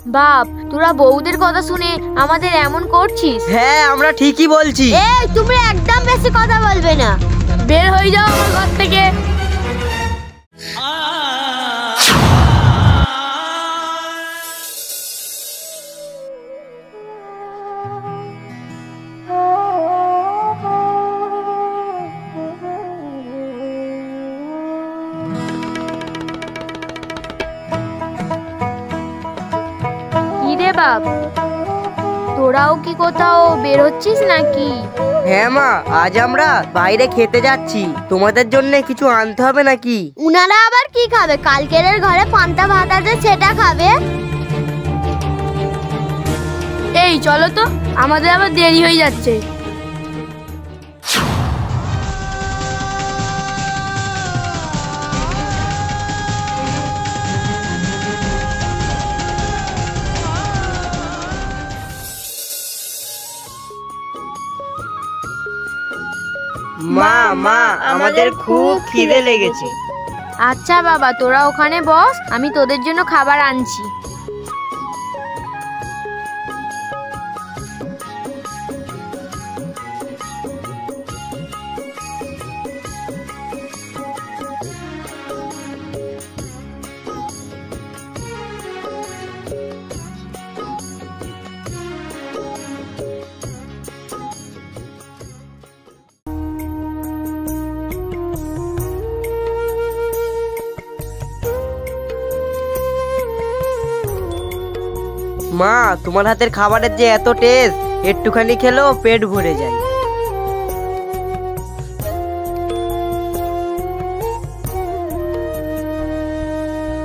বাপ, তোরা বউদের কথা শুনে আমাদের এমন করছিস? হ্যাঁ, আমরা ঠিকই বলছি। এই তুমি একদম বেশি কথা বলবে না। বের হয়ে যাও আমার ঘর থেকে। বাপ, তোরাও কি কোথাও বেরোচ্ছিস নাকি? হ্যাঁ মা, আজ আমরা বাইরে খেতে যাচ্ছি। তোমাদের জন্য কিছু আনতে হবে নাকি? উনারা আবার কি খাবে? কালকের ঘরে পান্তা ভাত আছে, সেটা খাবে। এই চলো তো, আমাদের আবার দেরি হয়ে যাচ্ছে। মা মা, আমাদের খুব খিদে লেগেছে। আচ্ছা বাবা, তোরা ওখানে বস, আমি তোদের জন্য খাবার আনছি। মা, তোমার হাতের খাবারের যে এত টেস্ট, একটুখানি খেলেও পেট ভরে যায়।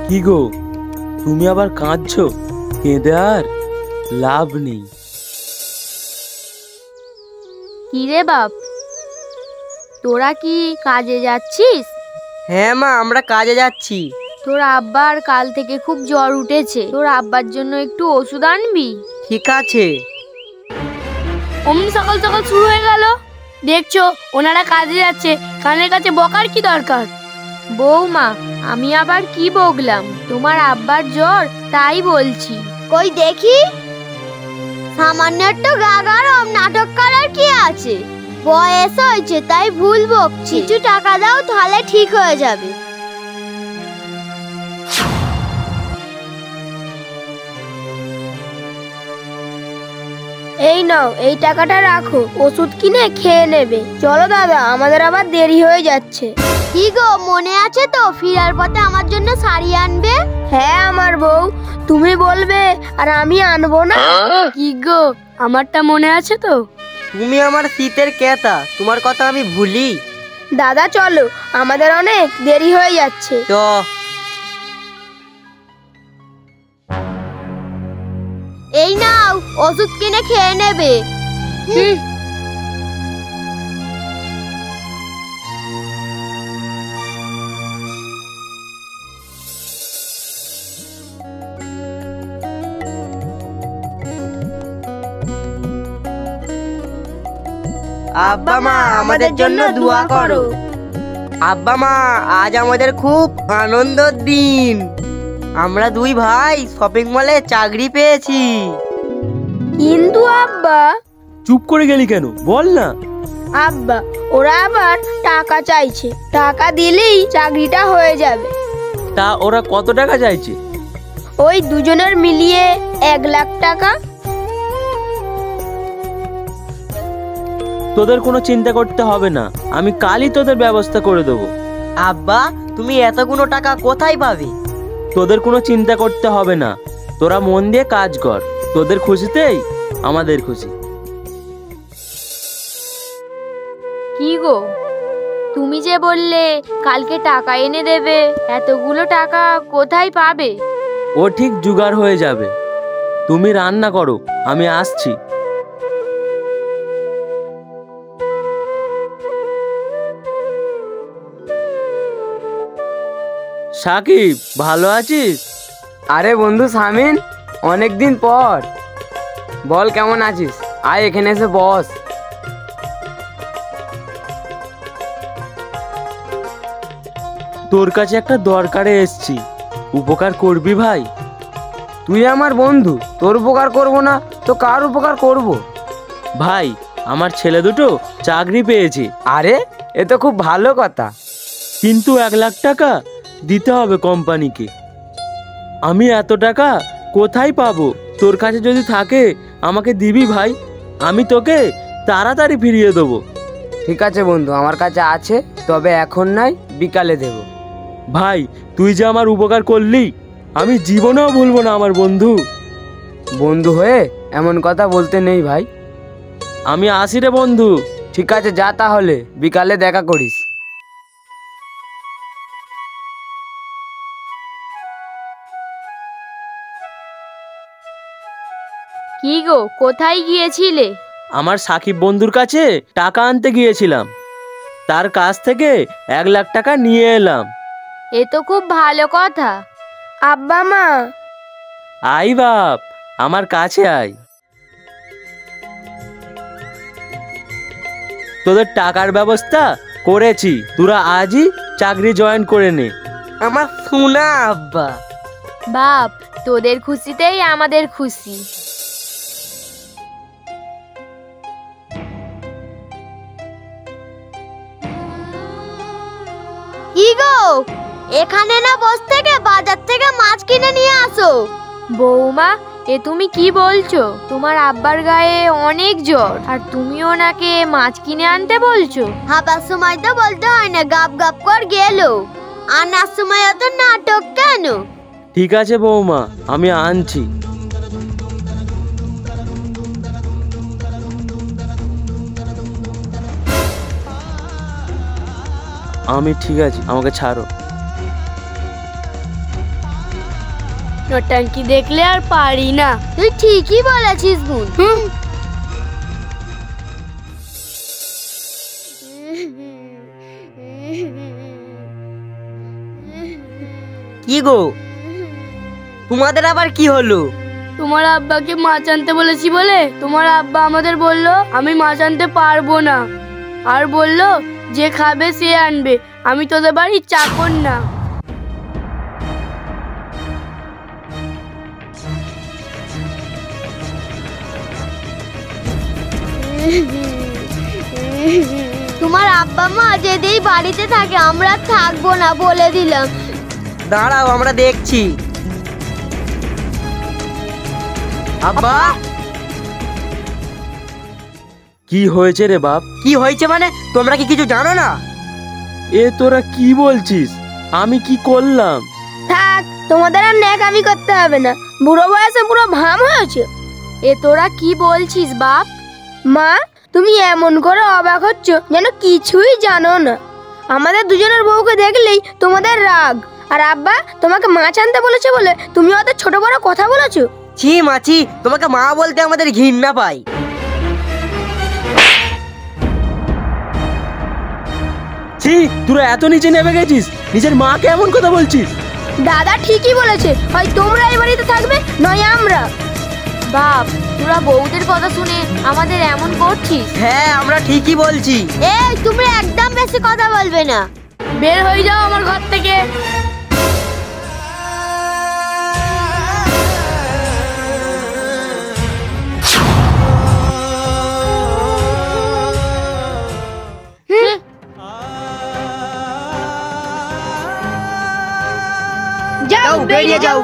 কি গো, তুমি আবার কাঁদছো? কেঁদে আর লাভ নেই। কি রে বাপ, তোরা কি কাজে যাচ্ছিস? হ্যাঁ মা, আমরা কাজে যাচ্ছি। তোর আব্বার কাল থেকে খুব জ্বর উঠেছে, তোর আব্বার জন্য একটু ওষুধ আনবি? ঠিক আছে। অমনি সকাল সকাল শুরু হয়ে গেল। দেখছো ওনারা কাজে যাচ্ছে, কানের কাছে বকার কি দরকার? বৌমা, আমি আবার কি বকলাম? তোমার আব্বার জ্বর, তাই বলছি। কই দেখি, সামান্য একটু গা গরম নাটক করার কি আছে? বয়স হয়েছে তাই ভুল বকছি। কিছু টাকা দাও, তাহলে ঠিক হয়ে যাবে। এই নাও, এই টাকাটা রাখো, ওষুধ কিনে খেয়ে নেবে। চলো দাদা, আমাদের আবার দেরি হয়ে যাচ্ছে। কি গো, মনে আছে তো ফিরার পথে আমার জন্য শাড়ি আনবে? হ্যাঁ আমার বউ, তুমি বলবে আর আমি আনবো না? কি গো, আমারটা মনে আছে তো? তুমি আমার শীতের কেতা, তোমার কথা আমি ভুলি? দাদা চলো, আমাদের অনেক দেরি হয়ে যাচ্ছে। তো এই নাও, ওষুধ কিনে খেয়ে নেবে। আব্বা মা, আমাদের জন্য দোয়া করো। আব্বা মা, আজ আমাদের খুব আনন্দের দিন। আমরা দুই ভাই শপিং মলে চাকরি পেয়েছি। কিন্তু আব্বা। চুপ করে গেলি কেন, বল না। আব্বা, ওরা আবার টাকা চাইছে, টাকা দিলেই চাকরিটা হয়ে যাবে। তা ওরা কত টাকা চাইছে? ওই দুজনের মিলিয়ে 1 লাখ টাকা। তোদের কোনো চিন্তা করতে হবে না, আমি কালই তোদের ব্যবস্থা করে দেবো। আব্বা, তুমি এতগুলো টাকা কোথায় পাবে? তোদের কোনো চিন্তা করতে হবে না, তোরা মন দিয়ে কাজ কর। তোদের খুশিতেই আমাদের খুশি। কি গো, তুমি যে বললে কালকে টাকা এনে দেবে, এতগুলো টাকা কোথায় পাবে? ও ঠিক জোগাড় হয়ে যাবে। তুমি রান্না করো, আমি আসছি। সাকিব, ভালো আছিস? আরে বন্ধু শামিন, অনেকদিন পর। বল কেমন আছিস? আয় এখানে এসে বস। তোর কাছে একটা দরকারে এসছি, উপকার করবি ভাই? তুই আমার বন্ধু, তোর উপকার করব না তো কার উপকার করব? ভাই, আমার ছেলে দুটো চাকরি পেয়েছে। আরে, এ তো খুব ভালো কথা। কিন্তু 1 লাখ টাকা দিতে হবে কোম্পানিকে। আমি এত টাকা কোথায় পাবো? তোর কাছে যদি থাকে আমাকে দিবি ভাই, আমি তোকে তাড়াতাড়ি ফিরিয়ে দেবো। ঠিক আছে বন্ধু, আমার কাছে আছে, তবে এখন নাই, বিকালে দেব। ভাই, তুই যে আমার উপকার করলি, আমি জীবনেও ভুলবো না আমার বন্ধু। বন্ধু হয়ে এমন কথা বলতে নেই ভাই। আমি আসি রে বন্ধু। ঠিক আছে, যা তাহলে, বিকালে দেখা করিস। কি গো, কোথায় গিয়েছিলে? আমার সাকিব বন্ধুর কাছে টাকা আনতে গিয়েছিলাম, তার কাছ থেকে 1 লাখ টাকা নিয়ে এলাম। এ তো খুব ভালো কথা। আব্বা মা, আই বাপ, আমার কাছে আয়। তোদের টাকার ব্যবস্থা করেছি, তোরা আজই চাকরি জয়েন করে নে। আমার সোনা আব্বা। বাপ, তোদের খুশিতেই আমাদের খুশি। কি গো, এখানে না বস থেকে বাজার থেকে মাছ কিনে নিয়ে আসো। বৌমা, এ তুমি কি বলছো? তোমার আব্বার গায়ে অনেক জ্বর, আর তুমি ওনাকে মাছ কিনে আনতে বলছো? হাবার সময় তো বলতে হয় না, গাপ গাপ কর গেল। আনার সময় অত নাটক কেন? ঠিক আছে বৌমা, আমি আনছি। আমি ঠিক আছে, আমাকে ছাড়ো। নটাঙ্কি দেখলে আর পারি না। তুই ঠিকই বলেছিস গুণ। কি গো, তোমাদের আবার কি হলো? তোমার আব্বাকে মাছ আনতে বলেছি বলে তোমার আব্বা আমাদের বললো আমি মাছ আনতে পারবো না, আর বললো যে খাবে সে আনবে, আমি তোদের বাড়ির চাকর না। তোমার আব্বা মা যেদিন বাড়িতে থাকে আমরা থাকবো না, বলে দিলাম। দাঁড়াও, আমরা দেখছি। আব্বা, কি হয়েছে রে বাপ? কি হয়েছে মানে? তোমরা কি কিছু জানো না? এ তোরা কি বলছিস? আমি কি করলাম? থাক, তোমাদের আর ন্যাকামি করতে হবে না, বুড়ো বয়সে পুরো ভাম হয়েছে। এ তোরা কি বলছিস বাপ? মা, তুমি এমন করে অবাক হচ্ছ যেন কিছুই জানো না। আমাদের দুজনের বউকে দেখলেই তোমাদের রাগ, আর আব্বা তোমাকে মাছ আনতে বলেছে বলে তুমি ওদের ছোট বড় কথা বলেছো। ছি মাছি, তোমাকে মা বলতে আমাদের ঘৃণা পাই। ছি, তোরা এত নিচে নেমে গেছিস, নিজের মাকে এমন কথা বলছিস? দাদা ঠিকই বলেছে, হয় তোমরা এই বাড়িতে থাকবে নয় আমরা। বাপ, তোরা বউদের কথা শুনে আমাদের এমন করছিস? হ্যাঁ, আমরা ঠিকই বলছি। এই, তুমি একদম বেশি কথা বলবে না। বের হয়ে যাও আমার ঘর থেকে। যাও, বেরিয়ে যাও।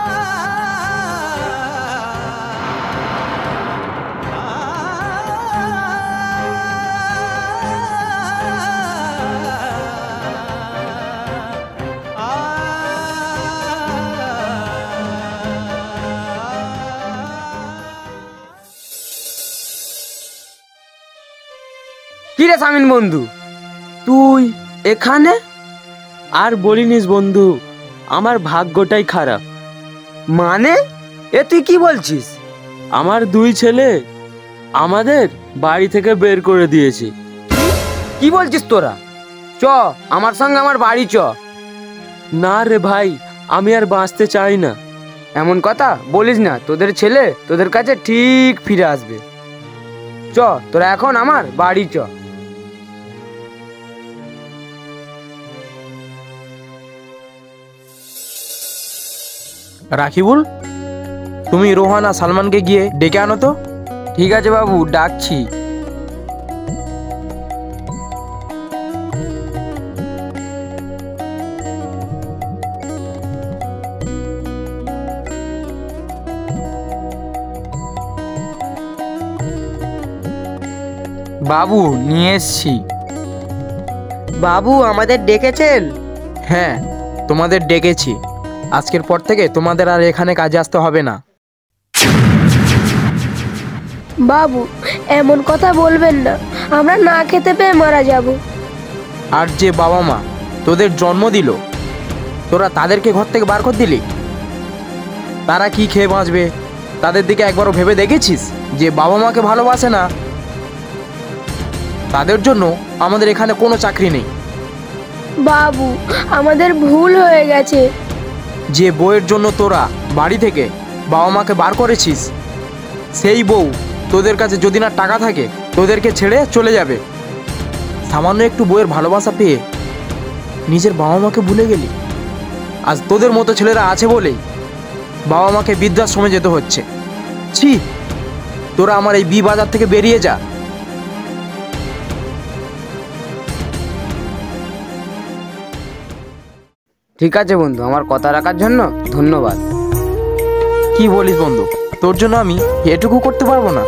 কি রে সামিন বন্ধু, তুই এখানে? আর বলিনিস বন্ধু, আমার ভাগ্যটাই খারাপ। মানে, এ তুই কি বলছিস? আমার 2 ছেলে আমাদের বাড়ি থেকে বের করে দিয়েছে। কি বলছিস তোরা? চ, আমার সঙ্গে আমার বাড়ি চ। না রে ভাই, আমি আর বাঁচতে চাই না। এমন কথা বলিস না, তোদের ছেলে তোদের কাছে ঠিক ফিরে আসবে। চ, তোরা এখন আমার বাড়ি চ। রাকিবুল, তুমি রোহান আর সালমানকে গিয়ে ডেকে আনো তো। ঠিক আছে বাবু, ডাকছি। বাবু, নিয়ে এসছি। বাবু আমাদের ডেকেছেন? হ্যাঁ, তোমাদের ডেকেছি। আজকের পর থেকে তোমাদের আর এখানে কাজে আসতে হবে না। বাবু এমন কথা বলবেন না, আমরা না খেতে পেয়ে মারা যাব। আর যে বাবা মা তোদের জন্ম দিল, তোরা তাদেরকে ঘর থেকে বার করে দিলি। তারা কি খেয়ে বাঁচবে তাদের দিকে একবারও ভেবে দেখেছিস? যে বাবা মাকে ভালোবাসে না, তাদের জন্য আমাদের এখানে কোনো চাকরি নেই। বাবু আমাদের ভুল হয়ে গেছে। যে বউয়ের জন্য তোরা বাড়ি থেকে বাবা মাকে বার করেছিস, সেই বউ তোদের কাছে যদি না টাকা থাকে তোদেরকে ছেড়ে চলে যাবে। সামান্য একটু বউয়ের ভালোবাসা পেয়ে নিজের বাবা মাকে ভুলে গেলি। আজ তোদের মতো ছেলেরা আছে বলেই বাবা মাকে বৃদ্ধাশ্রমে যেতে হচ্ছে। ছি, তোরা আমার এই বি বাজার থেকে বেরিয়ে যা। ঠিক আছে বন্ধু, আমার কথা রাখার জন্য ধন্যবাদ। কি বলিস বন্ধু, তোর জন্য আমি এটুকু করতে পারবো না?